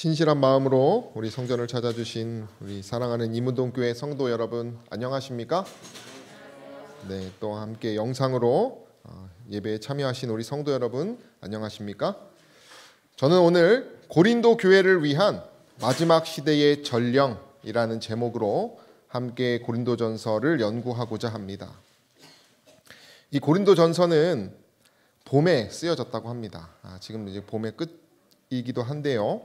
신실한 마음으로 우리 성전을 찾아주신 우리 사랑하는 이문동교회 성도 여러분 안녕하십니까? 네, 또 함께 영상으로 예배에 참여하신 우리 성도 여러분 안녕하십니까? 저는 오늘 고린도 교회를 위한 마지막 시대의 전령이라는 제목으로 함께 고린도전서를 연구하고자 합니다. 이 고린도전서는 봄에 쓰여졌다고 합니다. 지금 이제 봄의 끝이기도 한데요.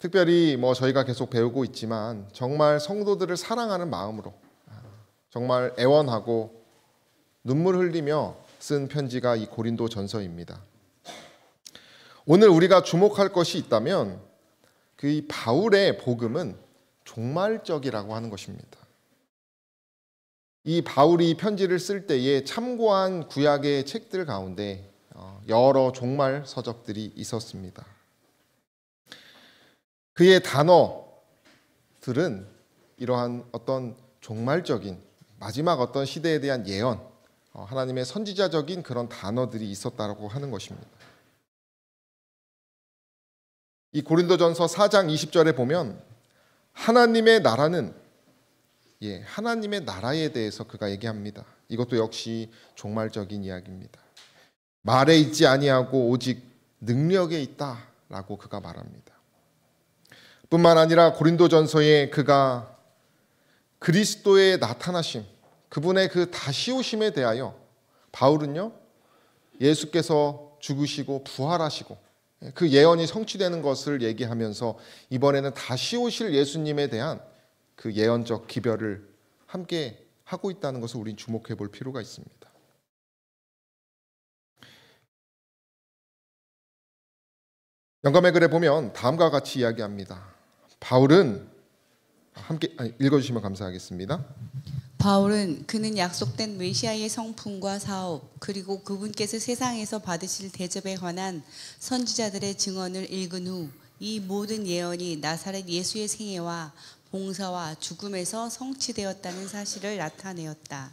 특별히 저희가 계속 배우고 있지만 정말 성도들을 사랑하는 마음으로 정말 애원하고 눈물 흘리며 쓴 편지가 이 고린도전서입니다. 오늘 우리가 주목할 것이 있다면 이 바울의 복음은 종말적이라고 하는 것입니다. 이 바울이 편지를 쓸 때에 참고한 구약의 책들 가운데 여러 종말 서적들이 있었습니다. 그의 단어들은 이러한 어떤 종말적인 마지막 어떤 시대에 대한 예언, 하나님의 선지자적인 그런 단어들이 있었다고 하는 것입니다. 이 고린도전서 4장 20절에 보면 하나님의 나라는 하나님의 나라에 대해서 그가 얘기합니다. 이것도 역시 종말적인 이야기입니다. 말에 있지 아니하고 오직 능력에 있다라고 그가 말합니다. 뿐만 아니라 고린도전서에 그가 그리스도의 나타나심, 그분의 그 다시 오심에 대하여 바울은요, 예수께서 죽으시고 부활하시고 그 예언이 성취되는 것을 얘기하면서 이번에는 다시 오실 예수님에 대한 그 예언적 기별을 함께 하고 있다는 것을 우리는 주목해 볼 필요가 있습니다. 영감의 글에 보면 다음과 같이 이야기합니다. 바울은 함께 읽어주시면 감사하겠습니다. 바울은 그는 약속된 메시아의 성품과 사업 그리고 그분께서 세상에서 받으실 대접에 관한 선지자들의 증언을 읽은 후 이 모든 예언이 나사렛 예수의 생애와 봉사와 죽음에서 성취되었다는 사실을 나타내었다.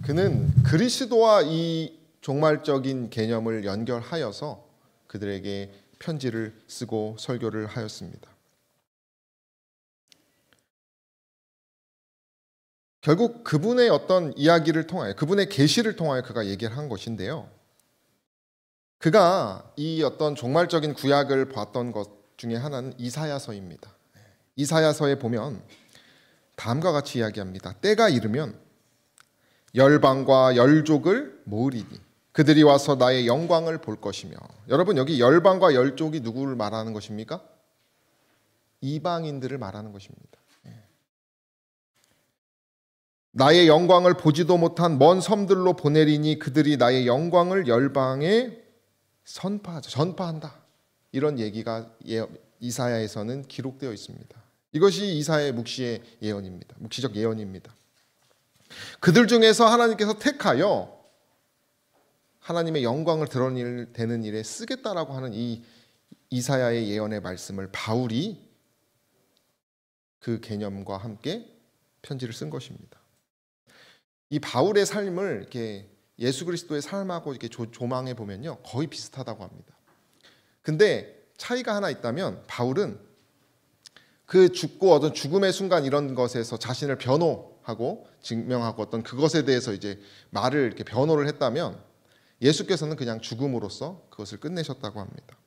그는 그리스도와 이 종말적인 개념을 연결하여서 그들에게 편지를 쓰고 설교를 하였습니다. 결국 그분의 어떤 이야기를 통하여 그분의 계시를 통하여 그가 얘기를 한 것인데요. 그가 이 어떤 종말적인 구약을 봤던 것 중에 하나는 이사야서입니다. 이사야서에 보면 다음과 같이 이야기합니다. 때가 이르면 열방과 열족을 모으리니 그들이 와서 나의 영광을 볼 것이며. 여러분, 여기 열방과 열족이 누구를 말하는 것입니까? 이방인들을 말하는 것입니다. 나의 영광을 보지도 못한 먼 섬들로 보내리니 그들이 나의 영광을 열방에 전파한다. 이런 얘기가 이사야에서는 기록되어 있습니다. 이것이 이사야의 묵시의 예언입니다. 묵시적 예언입니다. 그들 중에서 하나님께서 택하여 하나님의 영광을 드러내는 일에 쓰겠다라고 하는 이 이사야의 예언의 말씀을 바울이 그 개념과 함께 편지를 쓴 것입니다. 이 바울의 삶을 이렇게 예수 그리스도의 삶하고 이렇게 조망해 보면요, 거의 비슷하다고 합니다. 근데 차이가 하나 있다면 바울은 그 죽고 어떤 죽음의 순간 이런 것에서 자신을 변호하고 증명하고 어떤 그것에 대해서 이제 말을 이렇게 변호를 했다면 예수께서는 그냥 죽음으로써 그것을 끝내셨다고 합니다.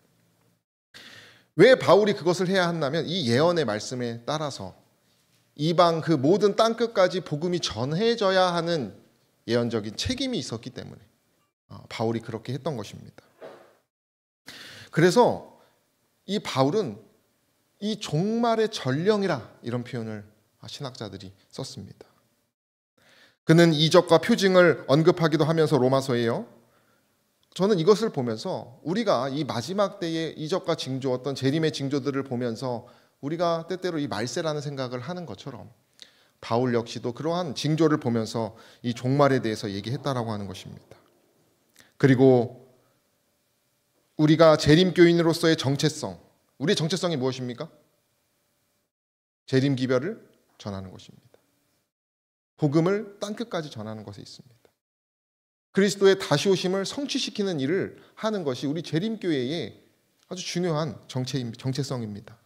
왜 바울이 그것을 해야 한다면 이 예언의 말씀에 따라서 이방 그 모든 땅끝까지 복음이 전해져야 하는 예언적인 책임이 있었기 때문에 바울이 그렇게 했던 것입니다. 그래서 이 바울은 이 종말의 전령이라 이런 표현을 신학자들이 썼습니다. 그는 이적과 표징을 언급하기도 하면서 로마서에요. 저는 이것을 보면서 우리가 이 마지막 때의 이적과 징조, 어떤 재림의 징조들을 보면서 우리가 때때로 이 말세라는 생각을 하는 것처럼 바울 역시도 그러한 징조를 보면서 이 종말에 대해서 얘기했다라고 하는 것입니다. 그리고 우리가 재림교인으로서의 정체성, 우리의 정체성이 무엇입니까? 재림 기별을 전하는 것입니다. 복음을 땅끝까지 전하는 것에 있습니다. 그리스도의 다시 오심을 성취시키는 일을 하는 것이 우리 재림교회의 아주 중요한 정체성입니다.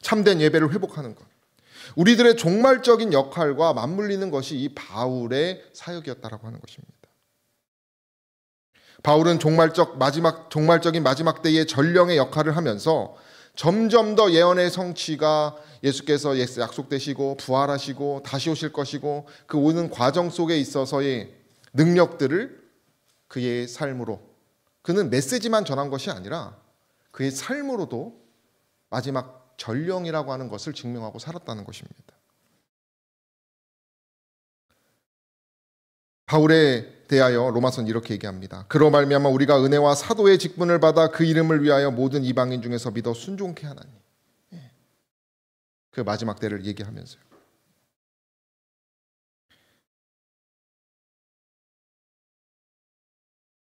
참된 예배를 회복하는 것. 우리들의 종말적인 역할과 맞물리는 것이 이 바울의 사역이었다라고 하는 것입니다. 바울은 종말적인 마지막 때의 전령의 역할을 하면서 점점 더 예언의 성취가 예수께서 약속되시고 부활하시고 다시 오실 것이고 그 오는 과정 속에 있어서의 능력들을 그의 삶으로, 그는 메시지만 전한 것이 아니라 그의 삶으로도 마지막 전령이라고 하는 것을 증명하고 살았다는 것입니다. 바울에 대하여 로마서는 이렇게 얘기합니다. 그로 말미암아 우리가 은혜와 사도의 직분을 받아 그 이름을 위하여 모든 이방인 중에서 믿어 순종케 하나니. 그 마지막 때를 얘기하면서요.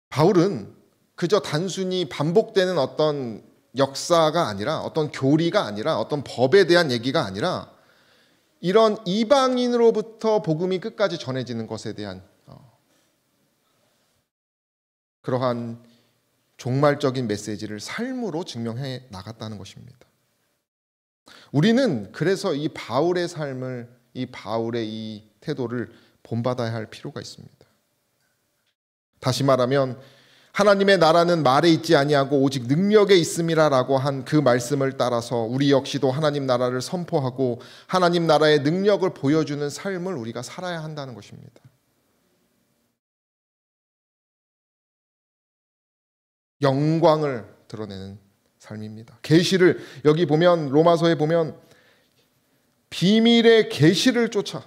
바울은 그저 단순히 반복되는 어떤 역사가 아니라, 어떤 교리가 아니라, 어떤 법에 대한 얘기가 아니라 이런 이방인으로부터 복음이 끝까지 전해지는 것에 대한 그러한 종말적인 메시지를 삶으로 증명해 나갔다는 것입니다. 우리는 그래서 이 바울의 삶을, 이 바울의 이 태도를 본받아야 할 필요가 있습니다. 다시 말하면 하나님의 나라는 말에 있지 아니하고 오직 능력에 있음이라라고 한 그 말씀을 따라서 우리 역시도 하나님 나라를 선포하고 하나님 나라의 능력을 보여주는 삶을 우리가 살아야 한다는 것입니다. 영광을 드러내는 삶입니다. 계시를, 여기 보면 로마서에 보면 비밀의 계시를 쫓아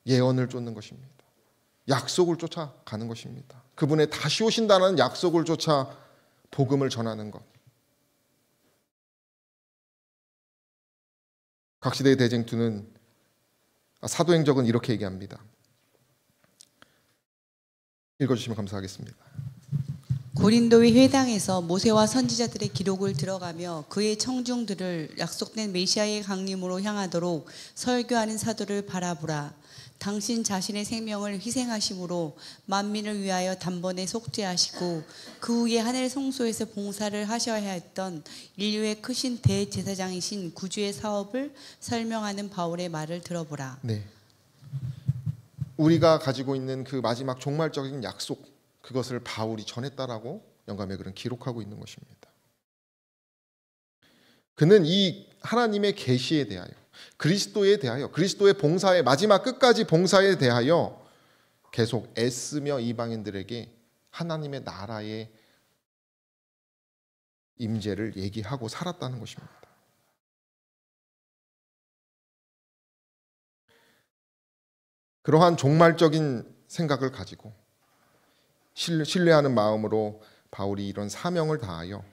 예언을 쫓는 것입니다. 약속을 쫓아가는 것입니다. 그분의 다시 오신다는 약속을 쫓아 복음을 전하는 것. 각시대의 대쟁투는 사도행적은 이렇게 얘기합니다. 읽어주시면 감사하겠습니다. 고린도의 회당에서 모세와 선지자들의 기록을 들어가며 그의 청중들을 약속된 메시아의 강림으로 향하도록 설교하는 사도를 바라보라. 당신 자신의 생명을 희생하심으로 만민을 위하여 단번에 속죄하시고 그 후에 하늘 성소에서 봉사를 하셔야 했던 인류의 크신 대제사장이신 구주의 사업을 설명하는 바울의 말을 들어보라. 네, 우리가 가지고 있는 그 마지막 종말적인 약속, 그것을 바울이 전했다라고 영감의 글은 기록하고 있는 것입니다. 그는 이 하나님의 계시에 대하여, 그리스도에 대하여, 그리스도의 봉사의 마지막 끝까지 봉사에 대하여 계속 애쓰며 이방인들에게 하나님의 나라의 임재를 얘기하고 살았다는 것입니다. 그러한 종말적인 생각을 가지고 신뢰하는 마음으로 바울이 이런 사명을 다하여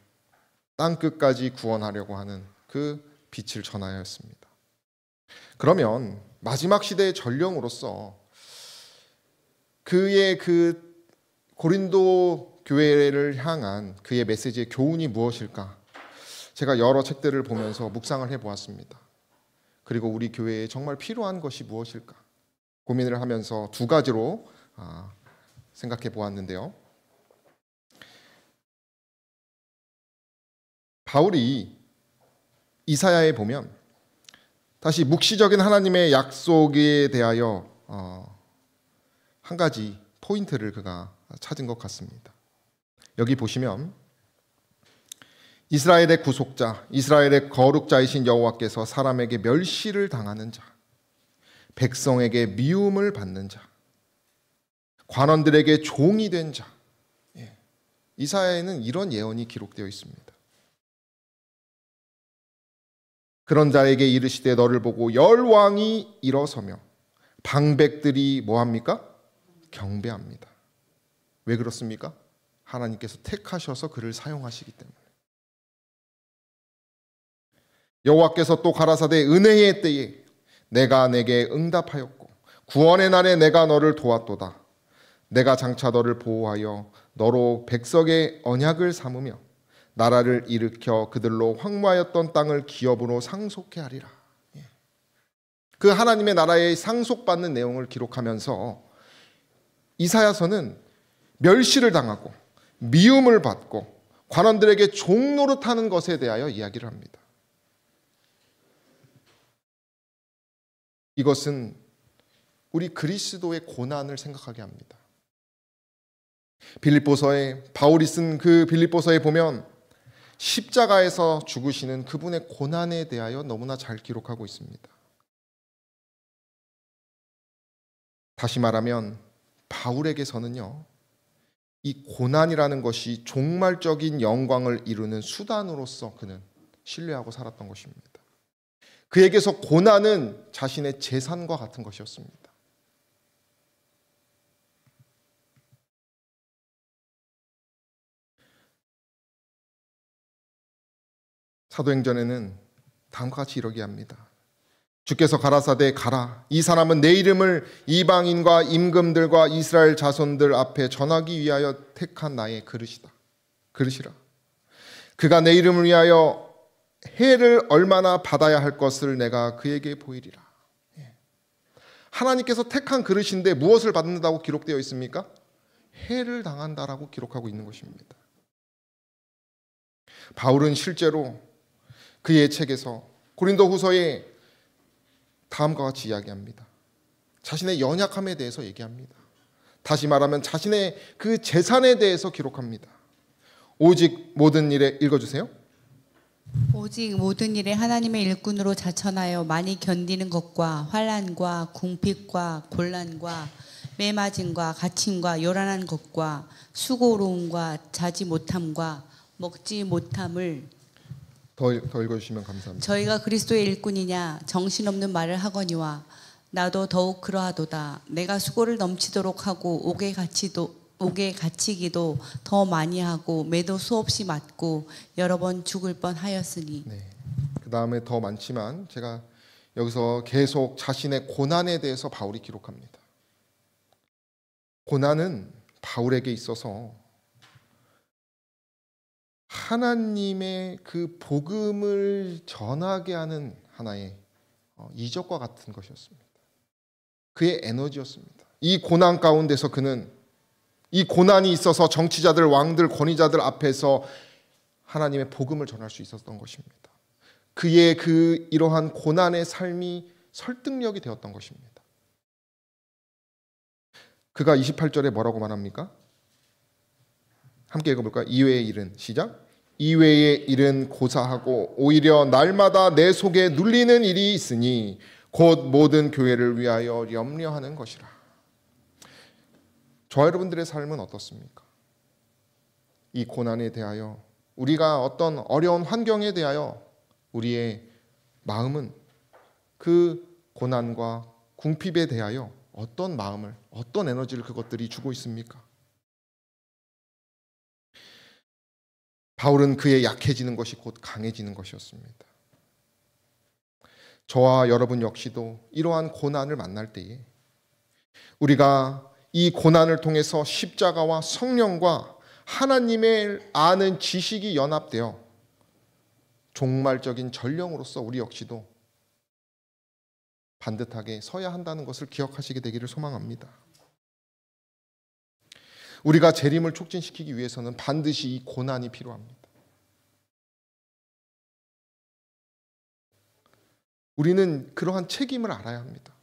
땅 끝까지 구원하려고 하는 그 빛을 전하였습니다. 그러면 마지막 시대의 전령으로서 그의 그 고린도 교회를 향한 그의 메시지의 교훈이 무엇일까? 제가 여러 책들을 보면서 묵상을 해보았습니다. 그리고 우리 교회에 정말 필요한 것이 무엇일까? 고민을 하면서 두 가지로 생각해 보았는데요. 바울이 이사야에 보면 다시 묵시적인 하나님의 약속에 대하여 한 가지 포인트를 그가 찾은 것 같습니다. 여기 보시면 이스라엘의 구속자, 이스라엘의 거룩자이신 여호와께서 사람에게 멸시를 당하는 자, 백성에게 미움을 받는 자, 관원들에게 종이 된 자. 이사야에는 이런 예언이 기록되어 있습니다. 그런 자에게 이르시되 너를 보고 열왕이 일어서며 방백들이 뭐합니까? 경배합니다. 왜 그렇습니까? 하나님께서 택하셔서 그를 사용하시기 때문에. 여호와께서 또 가라사대 은혜의 때에 내가 내게 응답하였고 구원의 날에 내가 너를 도왔도다. 내가 장차 너를 보호하여 너로 백성의 언약을 삼으며 나라를 일으켜 그들로 황무하였던 땅을 기업으로 상속케 하리라. 그 하나님의 나라의 상속받는 내용을 기록하면서 이사야서는 멸시를 당하고 미움을 받고 관원들에게 종 노릇하는 것에 대하여 이야기를 합니다. 이것은 우리 그리스도의 고난을 생각하게 합니다. 빌립보서에 바울이 쓴 그 빌립보서에 보면 십자가에서 죽으시는 그분의 고난에 대하여 너무나 잘 기록하고 있습니다. 다시 말하면 바울에게서는요, 이 고난이라는 것이 종말적인 영광을 이루는 수단으로서 그는 신뢰하고 살았던 것입니다. 그에게서 고난은 자신의 재산과 같은 것이었습니다. 사도행전에는 다음과 같이 이러게 합니다. 주께서 가라사대 가라. 이 사람은 내 이름을 이방인과 임금들과 이스라엘 자손들 앞에 전하기 위하여 택한 나의 그릇이라. 그가 내 이름을 위하여 해를 얼마나 받아야 할 것을 내가 그에게 보이리라. 하나님께서 택한 그릇인데 무엇을 받는다고 기록되어 있습니까? 해를 당한다라고 기록하고 있는 것입니다. 바울은 실제로 그의 책에서 고린도후서에 다음과 같이 이야기합니다. 자신의 연약함에 대해서 얘기합니다. 다시 말하면 자신의 그 재산에 대해서 기록합니다. 오직 모든 일에 읽어주세요. 오직 모든 일에 하나님의 일꾼으로 자천하여 많이 견디는 것과 환난과 궁핍과 곤란과 매맞음과 갇힘과 요란한 것과 수고로움과 자지 못함과 먹지 못함을 더 읽어주시면 감사합니다. 저희가 그리스도의 일꾼이냐 정신없는 말을 하거니와 나도 더욱 그러하도다. 내가 수고를 넘치도록 하고 옥에 갇히기도 더 많이 하고 매도 수없이 맞고 여러 번 죽을 뻔하였으니. 네. 그 다음에 더 많지만 제가 여기서 계속 자신의 고난에 대해서 바울이 기록합니다. 고난은 바울에게 있어서 하나님의 그 복음을 전하게 하는 하나의 이적과 같은 것이었습니다. 그의 에너지였습니다. 이 고난 가운데서 그는 이 고난이 있어서 정치자들, 왕들, 권위자들 앞에서 하나님의 복음을 전할 수 있었던 것입니다. 그의 그 이러한 고난의 삶이 설득력이 되었던 것입니다. 그가 28절에 뭐라고 말합니까? 함께 읽어볼까요? 이외의 일은 시작. 이외의 일은 고사하고 오히려 날마다 내 속에 눌리는 일이 있으니 곧 모든 교회를 위하여 염려하는 것이라. 저와 여러분들의 삶은 어떻습니까? 이 고난에 대하여 우리가 어떤 어려운 환경에 대하여 우리의 마음은 그 고난과 궁핍에 대하여 어떤 마음을, 어떤 에너지를 그것들이 주고 있습니까? 바울은 그의 약해지는 것이 곧 강해지는 것이었습니다. 저와 여러분 역시도 이러한 고난을 만날 때에 우리가 이 고난을 통해서 십자가와 성령과 하나님의 아는 지식이 연합되어 종말적인 전령으로서 우리 역시도 반듯하게 서야 한다는 것을 기억하시게 되기를 소망합니다. 우리가 재림을 촉진시키기 위해서는 반드시 이 고난이 필요합니다. 우리는 그러한 책임을 알아야 합니다.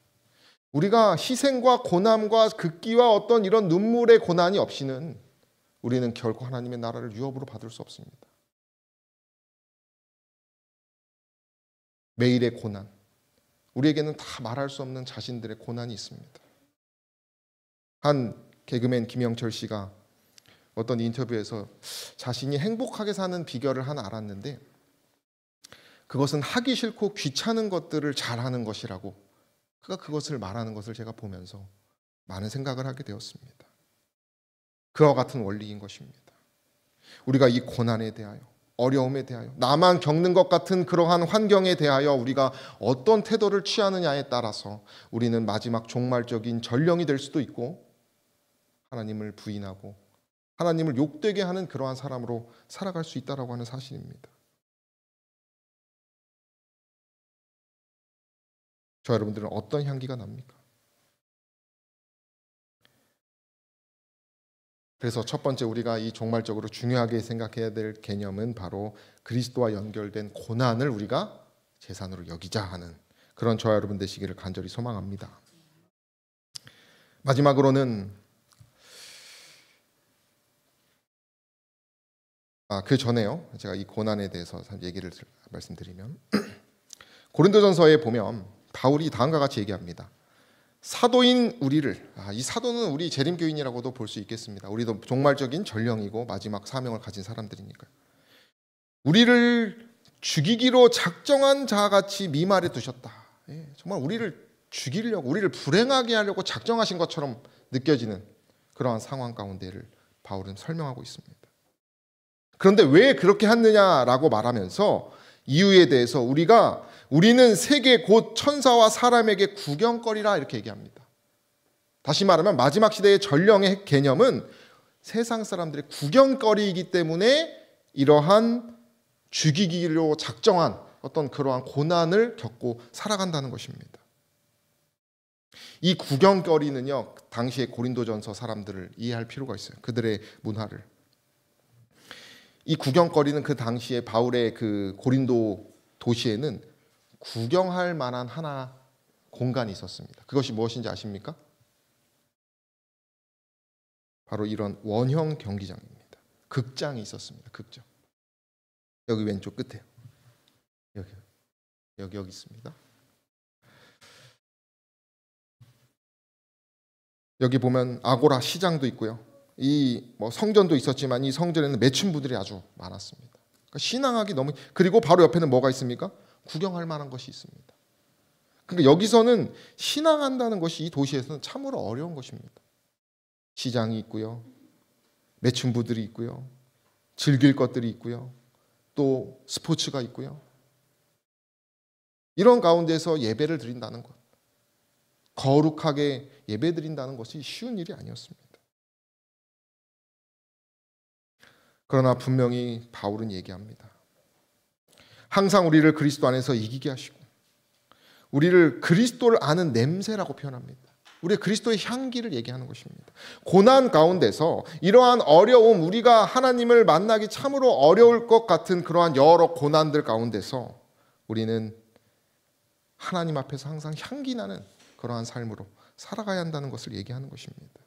우리가 희생과 고난과 극기와 어떤 이런 눈물의 고난이 없이는 우리는 결코 하나님의 나라를 유업으로 받을 수 없습니다. 매일의 고난, 우리에게는 다 말할 수 없는 자신들의 고난이 있습니다. 한 개그맨 김영철 씨가 어떤 인터뷰에서 자신이 행복하게 사는 비결을 하나 알았는데 그것은 하기 싫고 귀찮은 것들을 잘하는 것이라고 그가 그것을 말하는 것을 제가 보면서 많은 생각을 하게 되었습니다. 그와 같은 원리인 것입니다. 우리가 이 고난에 대하여 어려움에 대하여 나만 겪는 것 같은 그러한 환경에 대하여 우리가 어떤 태도를 취하느냐에 따라서 우리는 마지막 종말적인 전령이 될 수도 있고 하나님을 부인하고 하나님을 욕되게 하는 그러한 사람으로 살아갈 수 있다라고 하는 사실입니다. 저 여러분들은 어떤 향기가 납니까? 그래서 첫 번째 우리가 이 종말적으로 중요하게 생각해야 될 개념은 바로 그리스도와 연결된 고난을 우리가 재산으로 여기자 하는 그런 저와 여러분 되시기를 간절히 소망합니다. 마지막으로는 그 전에요. 제가 이 고난에 대해서 얘기를 말씀드리면 고린도전서에 보면 바울이 다음과 같이 얘기합니다. 사도인 우리를, 이 사도는 우리 재림교인이라고도 볼 수 있겠습니다. 우리도 종말적인 전령이고 마지막 사명을 가진 사람들이니까요. 우리를 죽이기로 작정한 자같이 미말에 두셨다. 정말 우리를 죽이려고, 우리를 불행하게 하려고 작정하신 것처럼 느껴지는 그러한 상황 가운데를 바울은 설명하고 있습니다. 그런데 왜 그렇게 했느냐라고 말하면서 이유에 대해서 우리는 세계 곧 천사와 사람에게 구경거리라 이렇게 얘기합니다. 다시 말하면 마지막 시대의 전령의 개념은 세상 사람들의 구경거리이기 때문에 이러한 죽이기로 작정한 어떤 그러한 고난을 겪고 살아간다는 것입니다. 이 구경거리는요, 당시의 고린도전서 사람들을 이해할 필요가 있어요. 그들의 문화를. 이 구경거리는 그 당시에 바울의 그 고린도 도시에는 구경할 만한 하나 공간이 있었습니다. 그것이 무엇인지 아십니까? 바로 이런 원형 경기장입니다. 극장이 있었습니다. 극장. 여기 왼쪽 끝에. 여기 있습니다. 여기 보면 아고라 시장도 있고요. 이 성전도 있었지만 이 성전에는 매춘부들이 아주 많았습니다. 그러니까 신앙하기 너무, 그리고 바로 옆에는 뭐가 있습니까? 구경할 만한 것이 있습니다. 그러니까 여기서는 신앙한다는 것이 이 도시에서는 참으로 어려운 것입니다. 시장이 있고요, 매춘부들이 있고요, 즐길 것들이 있고요, 또 스포츠가 있고요. 이런 가운데서 예배를 드린다는 것, 거룩하게 예배 드린다는 것이 쉬운 일이 아니었습니다. 그러나 분명히 바울은 얘기합니다. 항상 우리를 그리스도 안에서 이기게 하시고 우리를 그리스도를 아는 냄새라고 표현합니다. 우리의 그리스도의 향기를 얘기하는 것입니다. 고난 가운데서 이러한 어려움, 우리가 하나님을 만나기 참으로 어려울 것 같은 그러한 여러 고난들 가운데서 우리는 하나님 앞에서 항상 향기 나는 그러한 삶으로 살아가야 한다는 것을 얘기하는 것입니다.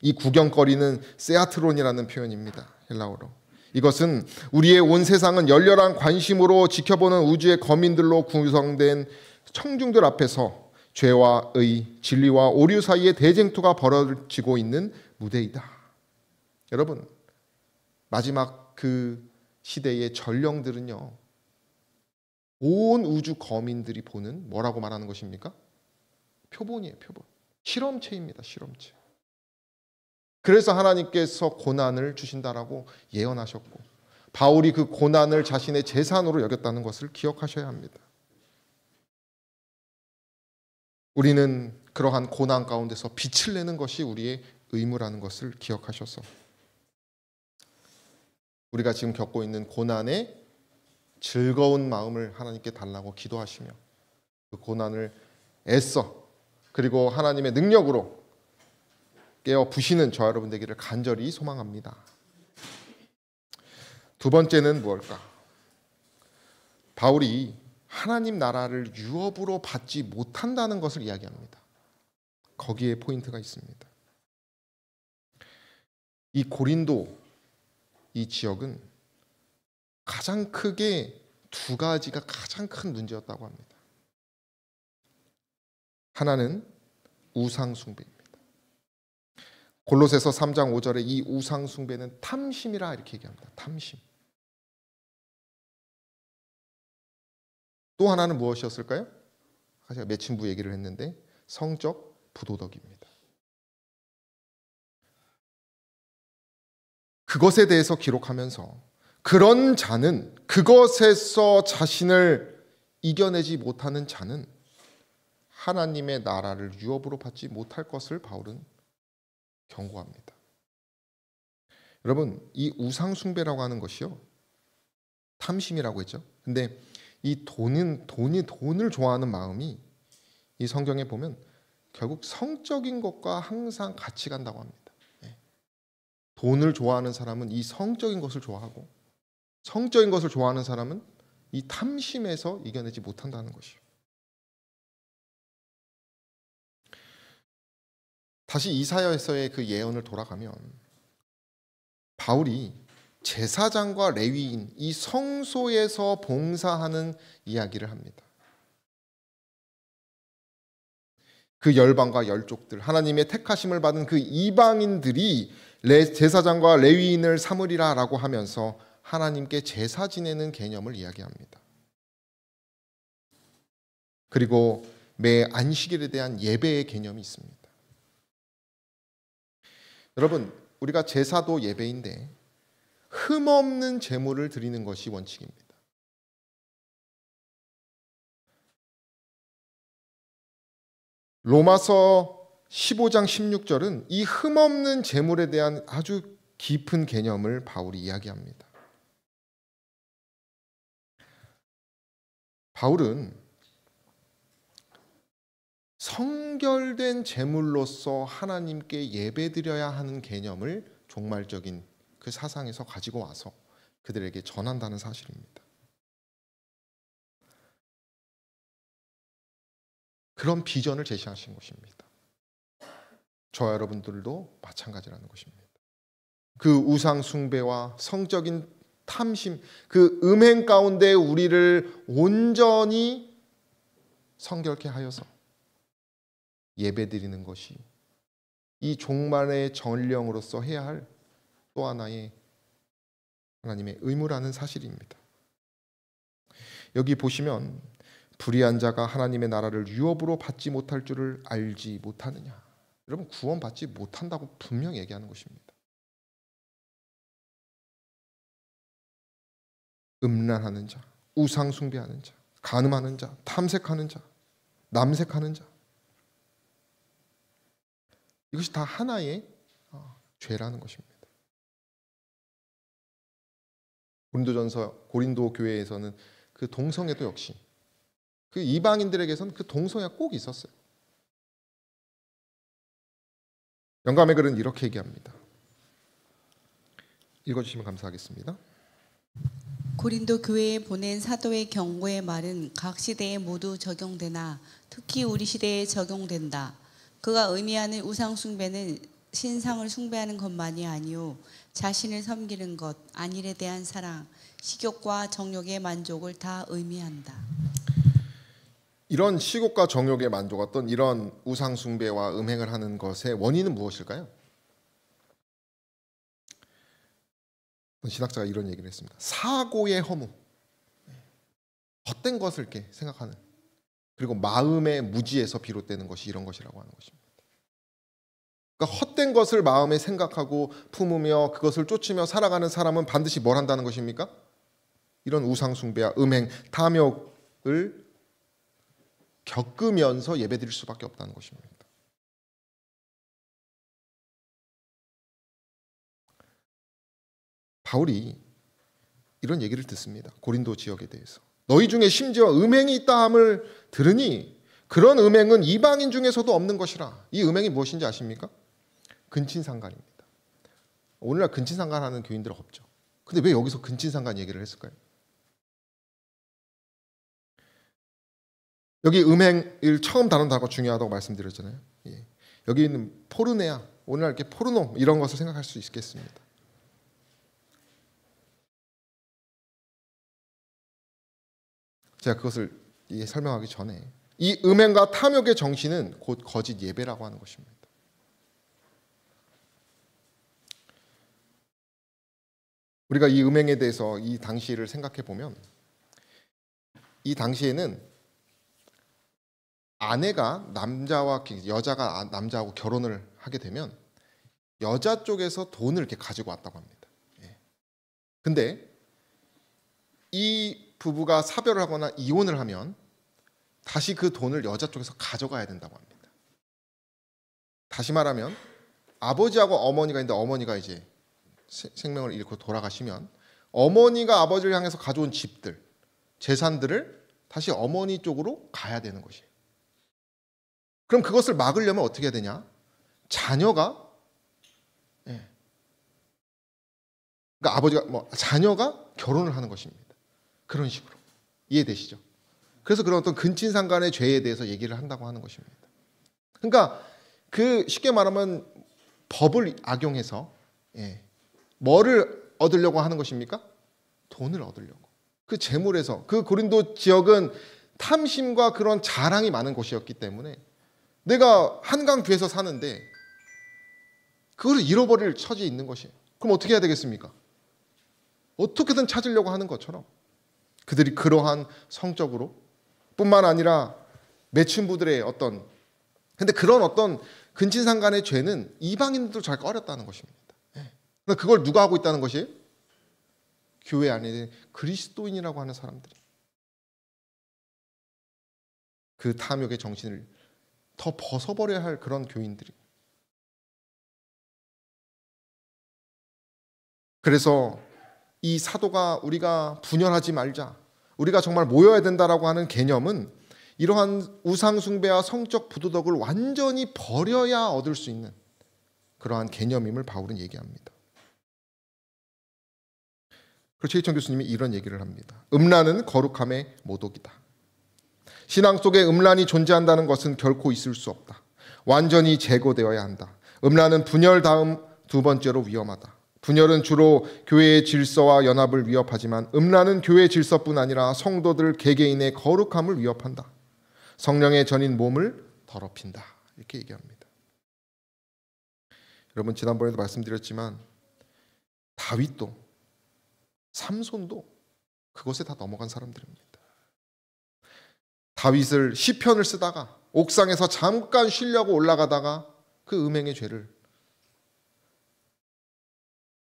이 구경거리는 세아트론이라는 표현입니다. 헬라어로. 이것은 우리의 온 세상은 열렬한 관심으로 지켜보는 우주의 거민들로 구성된 청중들 앞에서 죄와 의, 진리와 오류 사이의 대쟁투가 벌어지고 있는 무대이다. 여러분, 마지막 그 시대의 전령들은요, 온 우주 거민들이 보는 뭐라고 말하는 것입니까? 표본이에요, 표본. 실험체입니다, 실험체. 그래서 하나님께서 고난을 주신다라고 예언하셨고 바울이 그 고난을 자신의 재산으로 여겼다는 것을 기억하셔야 합니다. 우리는 그러한 고난 가운데서 빛을 내는 것이 우리의 의무라는 것을 기억하셔서 우리가 지금 겪고 있는 고난에 즐거운 마음을 하나님께 달라고 기도하시며 그 고난을 애써 그리고 하나님의 능력으로 깨어 부시는 저와 여러분 되기를 간절히 소망합니다. 두 번째는 무엇일까? 바울이 하나님 나라를 유업으로 받지 못한다는 것을 이야기합니다. 거기에 포인트가 있습니다. 이 고린도 이 지역은 가장 크게 두 가지가 가장 큰 문제였다고 합니다. 하나는 우상 숭배입니다. 골로새서 3장 5절에 이 우상 숭배는 탐심이라 이렇게 얘기합니다. 탐심. 또 하나는 무엇이었을까요? 제가 매춘부 얘기를 했는데 성적 부도덕입니다. 그것에 대해서 기록하면서 그런 자는, 그것에서 자신을 이겨내지 못하는 자는 하나님의 나라를 유업으로 받지 못할 것을 바울은 경고합니다. 여러분, 이 우상 숭배라고 하는 것이요, 탐심이라고 했죠. 근데 이 돈을 좋아하는 마음이 이 성경에 보면 결국 성적인 것과 항상 같이 간다고 합니다. 돈을 좋아하는 사람은 이 성적인 것을 좋아하고, 성적인 것을 좋아하는 사람은 이 탐심에서 이겨내지 못한다는 것이요. 다시 이사야에서의 그 예언을 돌아가면 바울이 제사장과 레위인, 이 성소에서 봉사하는 이야기를 합니다. 그 열방과 열족들, 하나님의 택하심을 받은 그 이방인들이 제사장과 레위인을 삼으리라 라고 하면서 하나님께 제사 지내는 개념을 이야기합니다. 그리고 매 안식일에 대한 예배의 개념이 있습니다. 여러분, 우리가 제사도 예배인데 흠없는 제물을 드리는 것이 원칙입니다. 로마서 15장 16절은 이 흠없는 제물에 대한 아주 깊은 개념을 바울이 이야기합니다. 바울은 성결된 제물로서 하나님께 예배드려야 하는 개념을 종말적인 그 사상에서 가지고 와서 그들에게 전한다는 사실입니다. 그런 비전을 제시하신 것입니다. 저와 여러분들도 마찬가지라는 것입니다. 그 우상 숭배와 성적인 탐심, 그 음행 가운데 우리를 온전히 성결케 하여서 예배드리는 것이 이 종말의 전령으로서 해야 할 또 하나의 하나님의 의무라는 사실입니다. 여기 보시면 불의한 자가 하나님의 나라를 유업으로 받지 못할 줄을 알지 못하느냐. 여러분, 구원받지 못한다고 분명히 얘기하는 것입니다. 음란하는 자, 우상 숭배하는 자, 간음하는 자, 탐색하는 자, 남색하는 자, 이것이 다 하나의 죄라는 것입니다. 고린도 교회에서는 그 동성애도 역시 그 이방인들에게서는 그 동성애가 꼭 있었어요. 영감의 글은 이렇게 얘기합니다. 읽어주시면 감사하겠습니다. 고린도 교회에 보낸 사도의 경고의 말은 각 시대에 모두 적용되나 특히 우리 시대에 적용된다. 그가 의미하는 우상 숭배는 신상을 숭배하는 것만이 아니요 자신을 섬기는 것, 안일에 대한 사랑, 식욕과 정욕의 만족을 다 의미한다. 이런 식욕과 정욕에 만족했던 이런 우상 숭배와 음행을 하는 것의 원인은 무엇일까요? 신학자가 이런 얘기를 했습니다. 사고의 허무, 헛된 것을 이렇게 생각하는, 그리고 마음의 무지에서 비롯되는 것이 이런 것이라고 하는 것입니다. 그러니까 헛된 것을 마음에 생각하고 품으며 그것을 쫓으며 살아가는 사람은 반드시 뭘 한다는 것입니까? 이런 우상 숭배와 음행, 탐욕을 겪으면서 예배드릴 수밖에 없다는 것입니다. 바울이 이런 얘기를 듣습니다. 고린도 지역에 대해서. 너희 중에 심지어 음행이 있다 함을 들으니 그런 음행은 이방인 중에서도 없는 것이라. 이 음행이 무엇인지 아십니까? 근친상간입니다. 오늘날 근친상간하는 교인들 없죠. 근데 왜 여기서 근친상간 얘기를 했을까요? 여기 음행을 처음 다룬 단어가 중요하다고 말씀드렸잖아요. 예. 여기 있는 포르네아, 오늘날 이렇게 포르노 이런 것을 생각할 수 있겠습니다. 제가 그것을 설명하기 전에 이 음행과 탐욕의 정신은 곧 거짓 예배라고 하는 것입니다. 우리가 이 음행에 대해서 이 당시를 생각해 보면 이 당시에는 아내가 여자가 남자하고 결혼을 하게 되면 여자 쪽에서 돈을 이렇게 가지고 왔다고 합니다. 근데 이 부부가 사별을 하거나 이혼을 하면 다시 그 돈을 여자 쪽에서 가져가야 된다고 합니다. 다시 말하면 아버지하고 어머니가 있는데 어머니가 이제 생명을 잃고 돌아가시면 어머니가 아버지를 향해서 가져온 집들, 재산들을 다시 어머니 쪽으로 가야 되는 것이에요. 그럼 그것을 막으려면 어떻게 해야 되냐? 자녀가 그러니까 아버지가 자녀가 결혼을 하는 것입니다. 그런 식으로 이해되시죠? 그래서 그런 어떤 근친상간의 죄에 대해서 얘기를 한다고 하는 것입니다. 그러니까 그 쉽게 말하면 법을 악용해서 뭐를 얻으려고 하는 것입니까? 돈을 얻으려고. 그 재물에서 그 고린도 지역은 탐심과 그런 자랑이 많은 곳이었기 때문에 내가 한강 뒤에서 사는데 그걸 잃어버릴 처지에 있는 것이에요. 그럼 어떻게 해야 되겠습니까? 어떻게든 찾으려고 하는 것처럼 그들이 그러한 성적으로 뿐만 아니라 매춘부들의 근데 그런 어떤 근친상간의 죄는 이방인들도 잘 꺼렸다는 것입니다. 그러니까 그걸 누가 하고 있다는 것이에요? 교회 안에 그리스도인이라고 하는 사람들이 그 탐욕의 정신을 더 벗어버려야 할 그런 교인들이. 그래서 이 사도가 우리가 분열하지 말자, 우리가 정말 모여야 된다라고 하는 개념은 이러한 우상숭배와 성적 부도덕을 완전히 버려야 얻을 수 있는 그러한 개념임을 바울은 얘기합니다. 그리고 최희천 교수님이 이런 얘기를 합니다. 음란은 거룩함의 모독이다. 신앙 속에 음란이 존재한다는 것은 결코 있을 수 없다. 완전히 제거되어야 한다. 음란은 분열 다음 두 번째로 위험하다. 분열은 주로 교회의 질서와 연합을 위협하지만 음란은 교회의 질서뿐 아니라 성도들 개개인의 거룩함을 위협한다. 성령의 전인 몸을 더럽힌다. 이렇게 얘기합니다. 여러분 지난번에도 말씀드렸지만 다윗도 삼손도 그것에 다 넘어간 사람들입니다. 다윗을 시편을 쓰다가 옥상에서 잠깐 쉬려고 올라가다가 그 음행의 죄를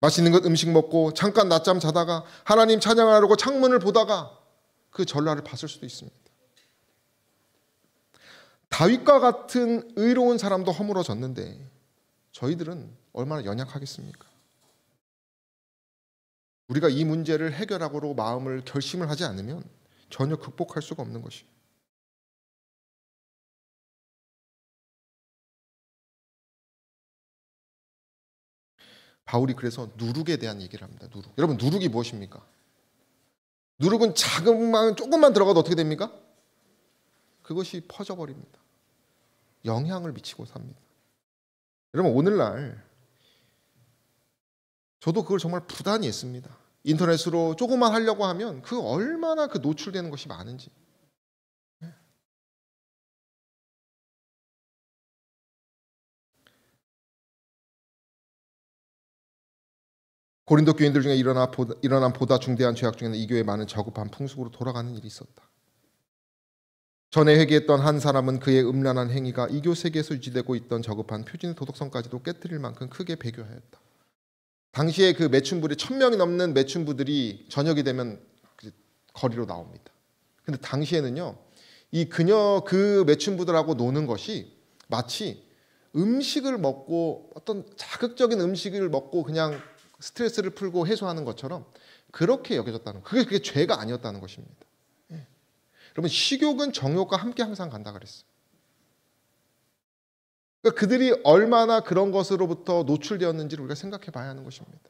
맛있는 것 음식 먹고 잠깐 낮잠 자다가 하나님 찬양하려고 창문을 보다가 그 전라를 봤을 수도 있습니다. 다윗과 같은 의로운 사람도 허물어졌는데 저희들은 얼마나 연약하겠습니까? 우리가 이 문제를 해결하고 마음을 결심을 하지 않으면 전혀 극복할 수가 없는 것이에요. 바울이 그래서 누룩에 대한 얘기를 합니다. 누룩. 여러분 누룩이 무엇입니까? 누룩은 조금만 들어가도 어떻게 됩니까? 그것이 퍼져버립니다. 영향을 미치고 삽니다. 여러분 오늘날 저도 그걸 정말 부단히 했습니다. 인터넷으로 조금만 하려고 하면 그 얼마나 그 노출되는 것이 많은지. 고린도 교인들 중에 일어난 보다 중대한 죄악 중에는 이 교회의 많은 저급한 풍습으로 돌아가는 일이 있었다. 전에 회개했던 한 사람은 그의 음란한 행위가 이교 세계에서 유지되고 있던 저급한 표준의 도덕성까지도 깨뜨릴 만큼 크게 배교하였다. 당시에 그 매춘부들이 1000명이 넘는 매춘부들이 저녁이 되면 거리로 나옵니다. 근데 당시에는요, 그 매춘부들하고 노는 것이 마치 음식을 먹고 어떤 자극적인 음식을 먹고 그냥 스트레스를 풀고 해소하는 것처럼 그렇게 여겨졌다는 거예요. 그게 죄가 아니었다는 것입니다. 여러분 식욕은 정욕과 함께 항상 간다 그랬어요. 그러니까 그들이 얼마나 그런 것으로부터 노출되었는지를 우리가 생각해 봐야 하는 것입니다.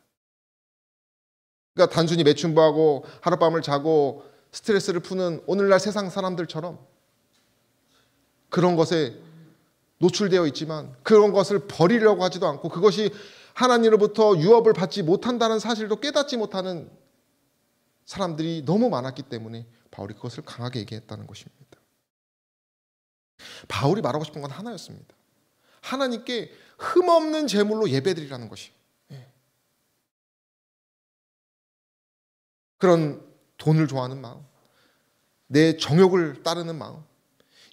그러니까 단순히 매춘부하고 하룻밤을 자고 스트레스를 푸는 오늘날 세상 사람들처럼 그런 것에 노출되어 있지만 그런 것을 버리려고 하지도 않고 그것이 하나님으로부터 유업을 받지 못한다는 사실도 깨닫지 못하는 사람들이 너무 많았기 때문에 바울이 그것을 강하게 얘기했다는 것입니다. 바울이 말하고 싶은 건 하나였습니다. 하나님께 흠없는 제물로 예배드리라는 것이. 그런 돈을 좋아하는 마음, 내 정욕을 따르는 마음,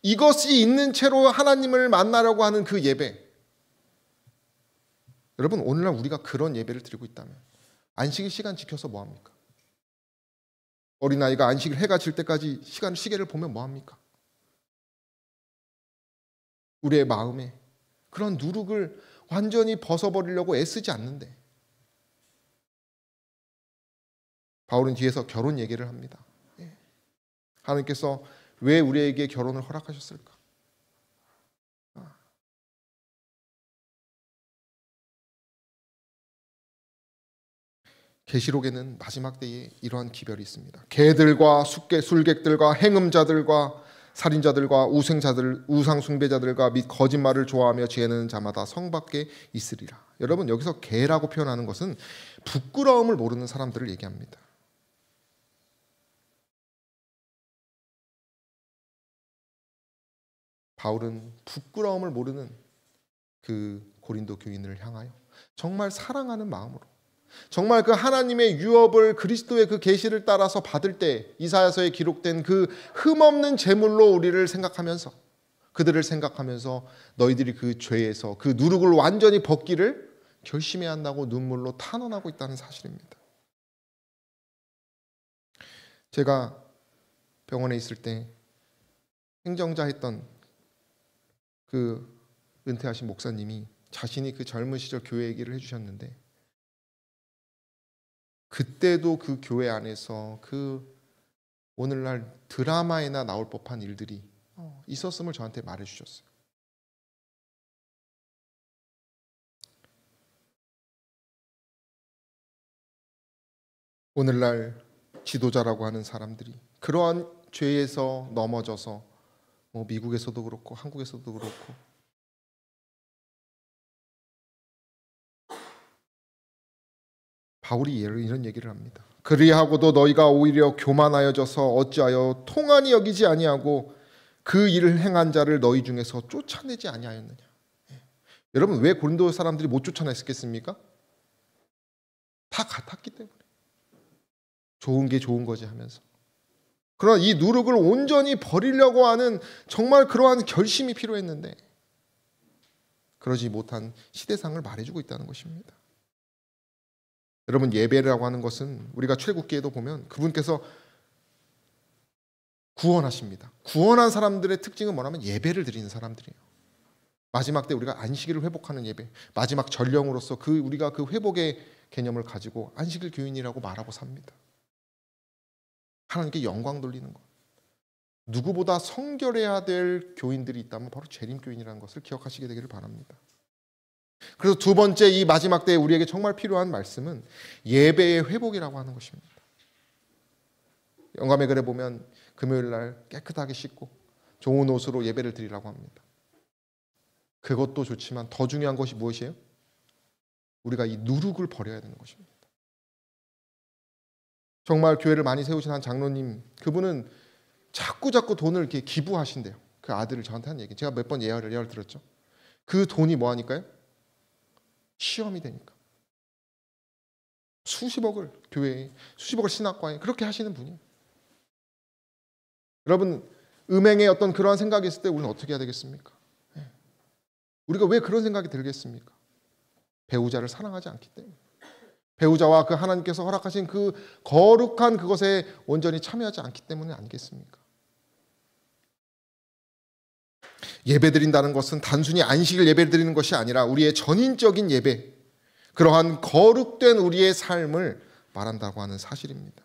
이것이 있는 채로 하나님을 만나려고 하는 그 예배. 여러분 오늘날 우리가 그런 예배를 드리고 있다면 안식일 시간 지켜서 뭐합니까? 어린아이가 안식일 해가 질 때까지 시계를 보면 뭐합니까? 우리의 마음에 그런 누룩을 완전히 벗어버리려고 애쓰지 않는데 바울은 뒤에서 결혼 얘기를 합니다. 하나님께서 왜 우리에게 결혼을 허락하셨을까? 계시록에는 마지막 때에 이러한 기별이 있습니다. 개들과 술객들과 행음자들과 살인자들과 우상 숭배자들과 및 거짓말을 좋아하며 지혜는 자마다 성 밖에 있으리라. 여러분, 여기서 개라고 표현하는 것은 부끄러움을 모르는 사람들을 얘기합니다. 바울은 부끄러움을 모르는 그 고린도 교인을 향하여 정말 사랑하는 마음으로, 정말 그 하나님의 유업을 그리스도의 그 계시를 따라서 받을 때 이사야서에 기록된 그 흠없는 제물로 우리를 생각하면서, 그들을 생각하면서 너희들이 그 죄에서 그 누룩을 완전히 벗기를 결심해야 한다고 눈물로 탄원하고 있다는 사실입니다. 제가 병원에 있을 때 행정자 했던 그 은퇴하신 목사님이 자신이 그 젊은 시절 교회 얘기를 해주셨는데, 그때도 그 교회 안에서 그 오늘날 드라마에나 나올 법한 일들이 있었음을 저한테 말해주셨어요. 오늘날 지도자라고 하는 사람들이 그러한 죄에서 넘어져서 미국에서도 그렇고 한국에서도 그렇고 바울이 이런 얘기를 합니다. 그리하고도 너희가 오히려 교만하여져서 어찌하여 통한이 여기지 아니하고 그 일을 행한 자를 너희 중에서 쫓아내지 아니하였느냐. 여러분, 왜 고린도 사람들이 못 쫓아냈겠습니까? 다 같았기 때문에. 좋은 게 좋은 거지 하면서. 그러나 이 누룩을 온전히 버리려고 하는 정말 그러한 결심이 필요했는데 그러지 못한 시대상을 말해주고 있다는 것입니다. 여러분, 예배라고 하는 것은 우리가 출애굽기에도 보면 그분께서 구원하십니다. 구원한 사람들의 특징은 뭐냐면 예배를 드리는 사람들이에요. 마지막 때 우리가 안식일을 회복하는 예배, 마지막 전령으로서 우리가 그 회복의 개념을 가지고 안식일 교인이라고 말하고 삽니다. 하나님께 영광 돌리는 것. 누구보다 성결해야 될 교인들이 있다면 바로 재림교인이라는 것을 기억하시게 되기를 바랍니다. 그래서 두 번째, 이 마지막 때에 우리에게 정말 필요한 말씀은 예배의 회복이라고 하는 것입니다. 영감의 글에 보면 금요일 날 깨끗하게 씻고 좋은 옷으로 예배를 드리라고 합니다. 그것도 좋지만 더 중요한 것이 무엇이에요? 우리가 이 누룩을 버려야 되는 것입니다. 정말 교회를 많이 세우신 한 장로님, 그분은 자꾸 돈을 이렇게 기부하신대요. 그 아들을 저한테 한 얘기. 제가 몇 번 예화를 들었죠. 그 돈이 뭐 하니까요? 시험이 되니까. 수십억을 교회에, 수십억을 신학과에 그렇게 하시는 분이에요. 여러분, 음행의 어떤 그러한 생각이 있을 때 우리는 어떻게 해야 되겠습니까? 우리가 왜 그런 생각이 들겠습니까? 배우자를 사랑하지 않기 때문에. 배우자와 그 하나님께서 허락하신 그 거룩한 그것에 온전히 참여하지 않기 때문에 아니겠습니까? 예배드린다는 것은 단순히 안식일 예배를 드리는 것이 아니라 우리의 전인적인 예배, 그러한 거룩된 우리의 삶을 말한다고 하는 사실입니다.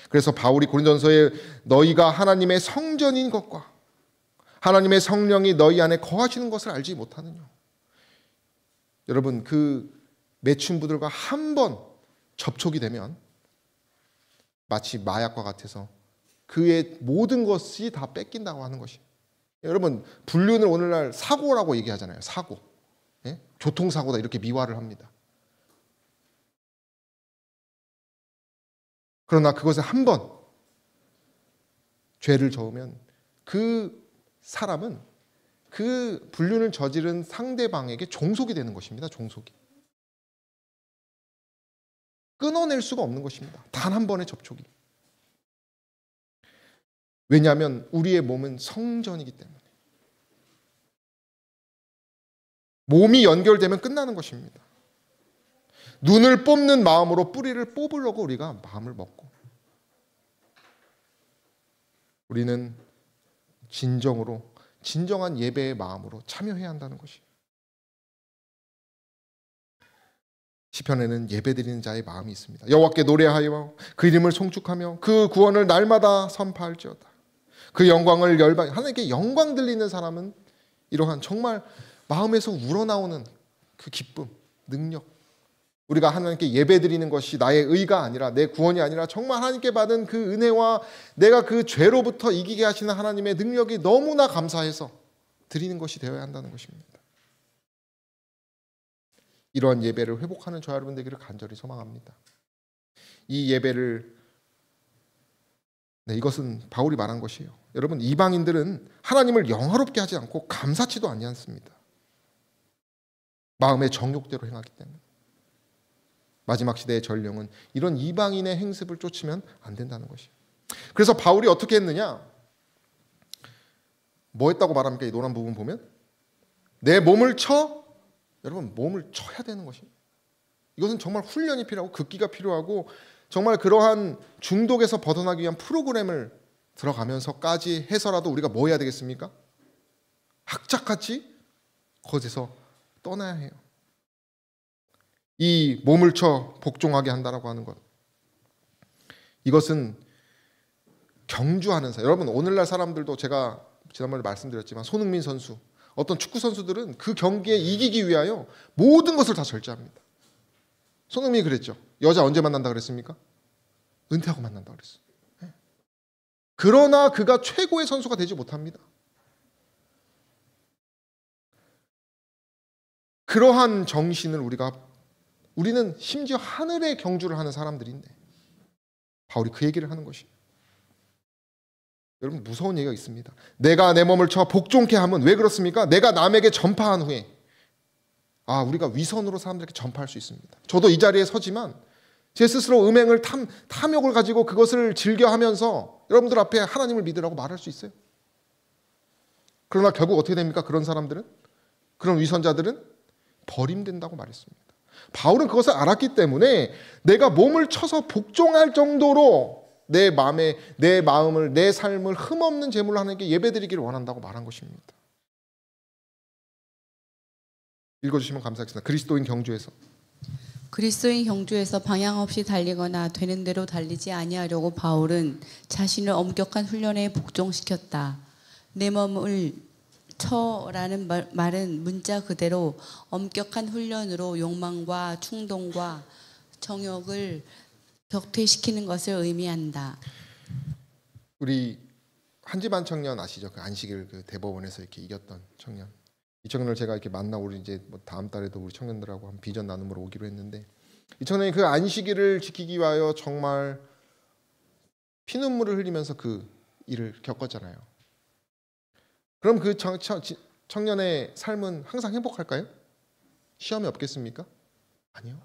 그래서 바울이 고린도전서에 너희가 하나님의 성전인 것과 하나님의 성령이 너희 안에 거하시는 것을 알지 못하느냐. 여러분, 그 매춘부들과 한 번 접촉이 되면 마치 마약과 같아서 그의 모든 것이 다 뺏긴다고 하는 것입니다. 여러분, 불륜을 오늘날 사고라고 얘기하잖아요. 사고. 예? 교통사고다 이렇게 미화를 합니다. 그러나 그것에 한 번 죄를 저으면 그 사람은 그 불륜을 저지른 상대방에게 종속이 되는 것입니다. 종속이. 끊어낼 수가 없는 것입니다. 단 한 번의 접촉이. 왜냐하면 우리의 몸은 성전이기 때문에. 몸이 연결되면 끝나는 것입니다. 눈을 뽑는 마음으로 뿌리를 뽑으려고 우리가 마음을 먹고, 우리는 진정한 예배의 마음으로 참여해야 한다는 것이에요. 시편에는 예배드리는 자의 마음이 있습니다. 여호와께 노래하여 그 이름을 송축하며 그 구원을 날마다 선포할지어다. 그 영광을 하나님께 영광 들리는 사람은 이러한 정말 마음에서 우러나오는 그 기쁨, 능력, 우리가 하나님께 예배드리는 것이 나의 의가 아니라, 내 구원이 아니라 정말 하나님께 받은 그 은혜와 내가 그 죄로부터 이기게 하시는 하나님의 능력이 너무나 감사해서 드리는 것이 되어야 한다는 것입니다. 이러한 예배를 회복하는 저와 여러분 되기를 간절히 소망합니다. 이 예배를, 이것은 바울이 말한 것이에요. 여러분, 이방인들은 하나님을 영화롭게 하지 않고 감사치도 않습니다. 마음의 정욕대로 행하기 때문에. 마지막 시대의 전령은 이런 이방인의 행습을 쫓으면 안 된다는 것이에요. 그래서 바울이 어떻게 했느냐? 뭐 했다고 말합니까? 이 노란 부분 보면 내 몸을 쳐, 여러분 몸을 쳐야 되는 것입니다. 이것은 정말 훈련이 필요하고 극기가 필요하고 정말 그러한 중독에서 벗어나기 위한 프로그램을 들어가면서까지 해서라도 우리가 뭐 해야 되겠습니까? 학자같이 거기서 떠나야 해요. 이 몸을 쳐 복종하게 한다라고 하는 것, 이것은 경주하는 사람. 여러분, 오늘날 사람들도 제가 지난번에 말씀드렸지만 손흥민 선수, 어떤 축구 선수들은 그 경기에 이기기 위하여 모든 것을 다 절제합니다. 손흥민이 그랬죠. 여자 언제 만난다 그랬습니까? 은퇴하고 만난다 그랬어요. 그러나 그가 최고의 선수가 되지 못합니다. 그러한 정신을 우리는 심지어 하늘의 경주를 하는 사람들인데 바울이 그 얘기를 하는 것이에요. 여러분, 무서운 얘기가 있습니다. 내가 내 몸을 쳐 복종케 함은 왜 그렇습니까? 내가 남에게 전파한 후에 우리가 위선으로 사람들에게 전파할 수 있습니다. 저도 이 자리에 서지만 제 스스로 음행을 탐욕을 가지고 그것을 즐겨하면서 여러분들 앞에 하나님을 믿으라고 말할 수 있어요. 그러나 결국 어떻게 됩니까? 그런 사람들은, 그런 위선자들은 버림된다고 말했습니다. 바울은 그것을 알았기 때문에 내가 몸을 쳐서 복종할 정도로 내 마음을, 내 삶을 흠없는 제물로 하나님께 예배드리기를 원한다고 말한 것입니다. 읽어주시면 감사하겠습니다. 그리스도인 경주에서 방향 없이 달리거나 되는 대로 달리지 아니하려고 바울은 자신을 엄격한 훈련에 복종시켰다. 내 몸을 쳐라는 말은 문자 그대로 엄격한 훈련으로 욕망과 충동과 정욕을 격퇴시키는 것을 의미한다. 우리 한지반 청년 아시죠? 그 안식일 그 대법원에서 이렇게 이겼던 청년. 이 청년을 제가 이렇게 만나 우리 이제 다음 달에도 우리 청년들하고 한 비전 나눔으로 오기로 했는데, 이 청년이 그 안식일을 지키기 위하여 정말 피눈물을 흘리면서 그 일을 겪었잖아요. 그럼 그 청년의 삶은 항상 행복할까요? 시험이 없겠습니까? 아니요.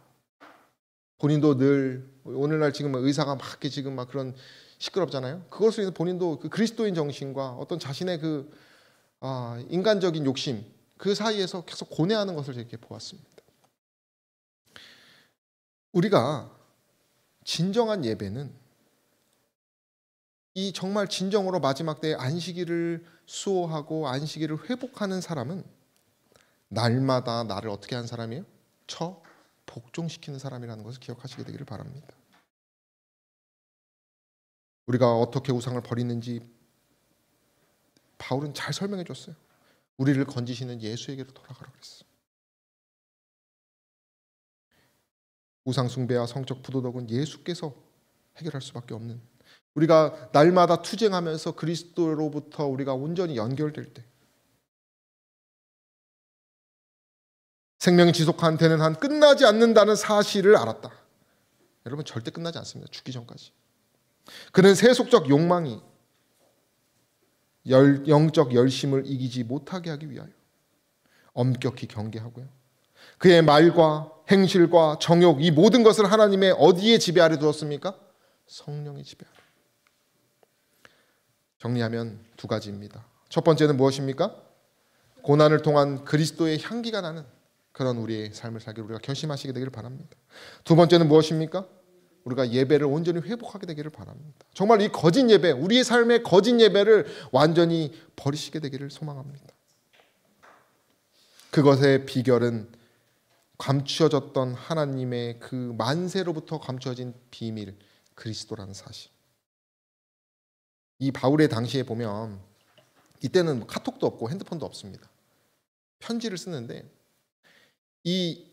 본인도 늘 오늘날 지금 의사가 막 지금 막 그런 시끄럽잖아요. 그것을 위해서 본인도 그 그리스도인 정신과 어떤 자신의 그 인간적인 욕심 그 사이에서 계속 고뇌하는 것을 이렇게 보았습니다. 우리가 진정한 예배는 이 정말 진정으로 마지막 때에 안식일을 수호하고 안식일을 회복하는 사람은 날마다 나를 어떻게 하는 사람이에요? 복종시키는 사람이라는 것을 기억하시게 되기를 바랍니다. 우리가 어떻게 우상을 버리는지 바울은 잘 설명해 줬어요. 우리를 건지시는 예수에게로 돌아가라고 그랬어요. 우상 숭배와 성적 부도덕은 예수께서 해결할 수밖에 없는, 우리가 날마다 투쟁하면서 그리스도로부터 우리가 온전히 연결될 때 생명이 지속한 되는 한 끝나지 않는다는 사실을 알았다. 여러분, 절대 끝나지 않습니다. 죽기 전까지. 그는 세속적 욕망이 영적 열심을 이기지 못하게 하기 위하여 엄격히 경계하고요. 그의 말과 행실과 정욕, 이 모든 것을 하나님의 어디에 지배 아래 두었습니까? 성령의 지배 아래. 정리하면 두 가지입니다. 첫 번째는 무엇입니까? 고난을 통한 그리스도의 향기가 나는 그런 우리의 삶을 살기를 우리가 결심하시게 되기를 바랍니다. 두 번째는 무엇입니까? 우리가 예배를 온전히 회복하게 되기를 바랍니다. 정말 이 거짓 예배, 우리의 삶의 거짓 예배를 완전히 버리시게 되기를 소망합니다. 그것의 비결은 감추어졌던 하나님의 그 만세로부터 감추어진 비밀, 그리스도라는 사실. 이 바울의 당시에 보면 이때는 카톡도 없고 핸드폰도 없습니다. 편지를 쓰는데 이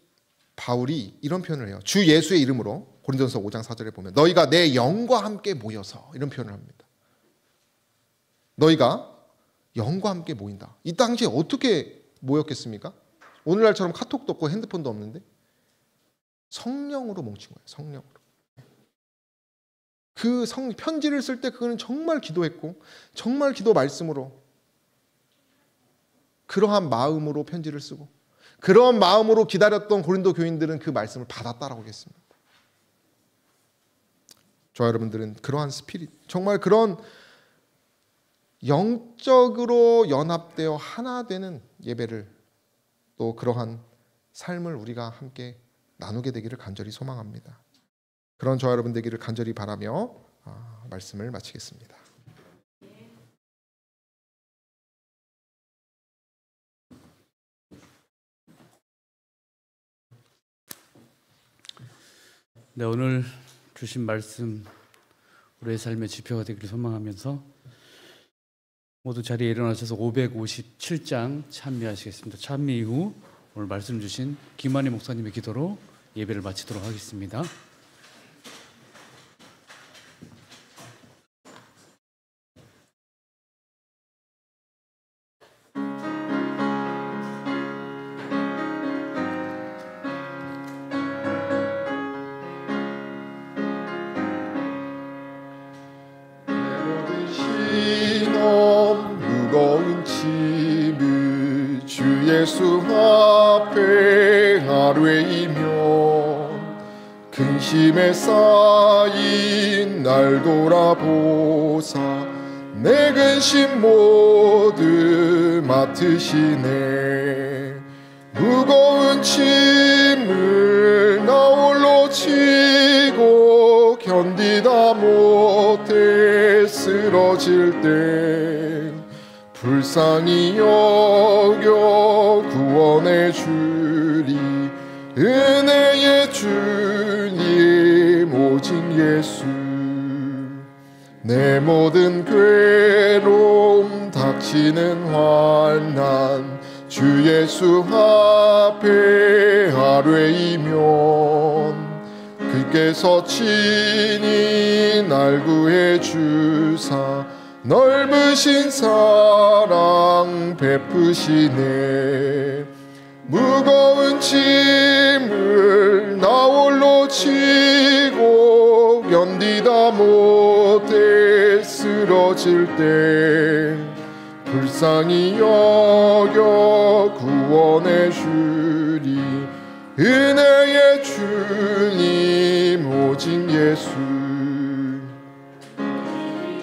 바울이 이런 표현을 해요. 주 예수의 이름으로 고린도전서 5장 4절에 보면 너희가 내 영과 함께 모여서 이런 표현을 합니다. 너희가 영과 함께 모인다. 이 당시에 어떻게 모였겠습니까? 오늘날처럼 카톡도 없고 핸드폰도 없는데 성령으로 뭉친 거예요. 성령으로. 그 편지를 쓸 때 그는 정말 기도했고 정말 기도 말씀으로 그러한 마음으로 편지를 쓰고 그런 마음으로 기다렸던 고린도 교인들은 그 말씀을 받았다라고 했습니다. 저와 여러분들은 그러한 스피릿, 정말 그런 영적으로 연합되어 하나 되는 예배를 또 그러한 삶을 우리가 함께 나누게 되기를 간절히 소망합니다. 그런 저와 여러분 되기를 간절히 바라며 말씀을 마치겠습니다. 네, 오늘 주신 말씀 우리의 삶의 지표가 되기를 소망하면서 모두 자리에 일어나셔서 557장 찬미하시겠습니다. 찬미 이후 오늘 말씀 주신 김한희 목사님의 기도로 예배를 마치도록 하겠습니다. 무거운 짐을 주 예수 앞에 아뢰이면 근심에 쌓인 날 돌아보사 내 근심 모두 맡으시네. 무거운 짐을 나 홀로 지고 견디다 못해 쓰러질 때 불쌍히 여겨 구원해 주리. 은혜의 주님 오직 예수. 내 모든 괴로움 닥치는 환난 주 예수 앞에 아뢰이면 그께서 친히 날 구해 주사 넓으신 사랑 베푸시네. 무거운 짐을 나 홀로 지고 견디다 못해 쓰러질 때 불쌍히 여겨 구원해 주리. 은혜의 주님 오직 예수.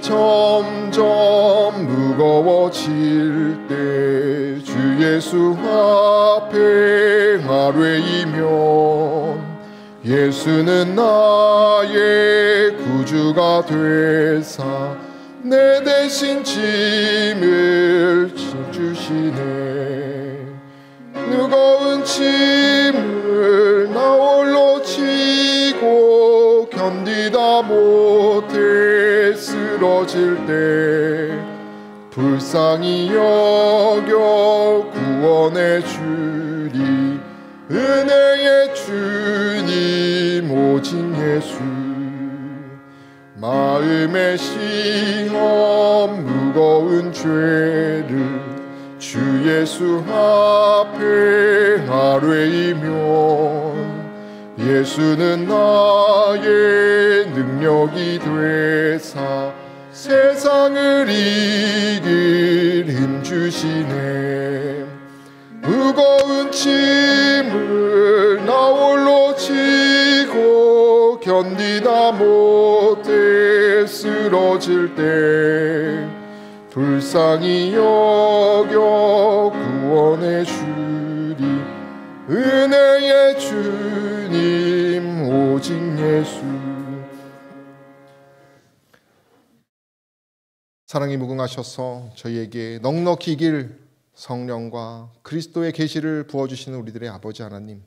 점점 무거워질 때 주 예수 앞에 아뢰이면 예수는 나의 구주가 되사 내 대신 짐을 주시네. 무거운 짐을 나 홀로 지고 견디다 못해 쓰러질 때 불쌍히 여겨 구원해 주리. 은혜의 주님 오직 예수. 마음의 시험 무거운 죄를 주 예수 앞에 아뢰이면 예수는 나의 능력이 되사 세상을 이길 힘 주시네. 무거운 짐을 나 홀로 지고 견디다 못해 쓰러질 때 불쌍히 여겨 구원해 주리. 은혜의 주님 오직 예수. 사랑이 무궁하셔서 저희에게 넉넉히 이길 성령과 그리스도의 계시를 부어주시는 우리들의 아버지 하나님,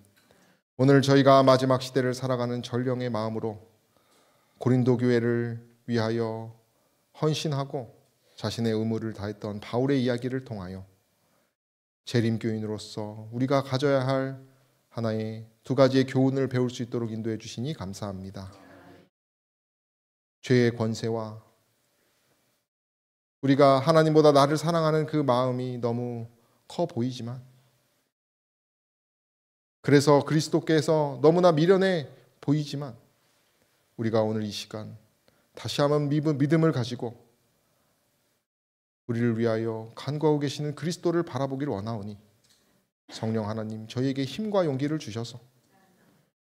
오늘 저희가 마지막 시대를 살아가는 전령의 마음으로 고린도 교회를 위하여 헌신하고 자신의 의무를 다했던 바울의 이야기를 통하여 재림교인으로서 우리가 가져야 할 하나의 두 가지의 교훈을 배울 수 있도록 인도해 주시니 감사합니다. 죄의 권세와 우리가 하나님보다 나를 사랑하는 그 마음이 너무 커 보이지만, 그래서 그리스도께서 너무나 미련해 보이지만, 우리가 오늘 이 시간 다시 한번 믿음을 가지고 우리를 위하여 간구하고 계시는 그리스도를 바라보기를 원하오니 성령 하나님 저희에게 힘과 용기를 주셔서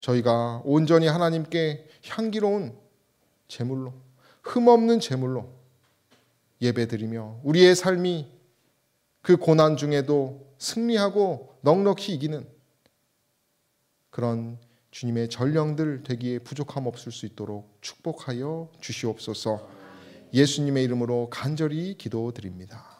저희가 온전히 하나님께 향기로운 제물로, 흠없는 제물로 예배드리며 우리의 삶이 그 고난 중에도 승리하고 넉넉히 이기는 그런 주님의 전령들 되기에 부족함 없을 수 있도록 축복하여 주시옵소서. 예수님의 이름으로 간절히 기도드립니다.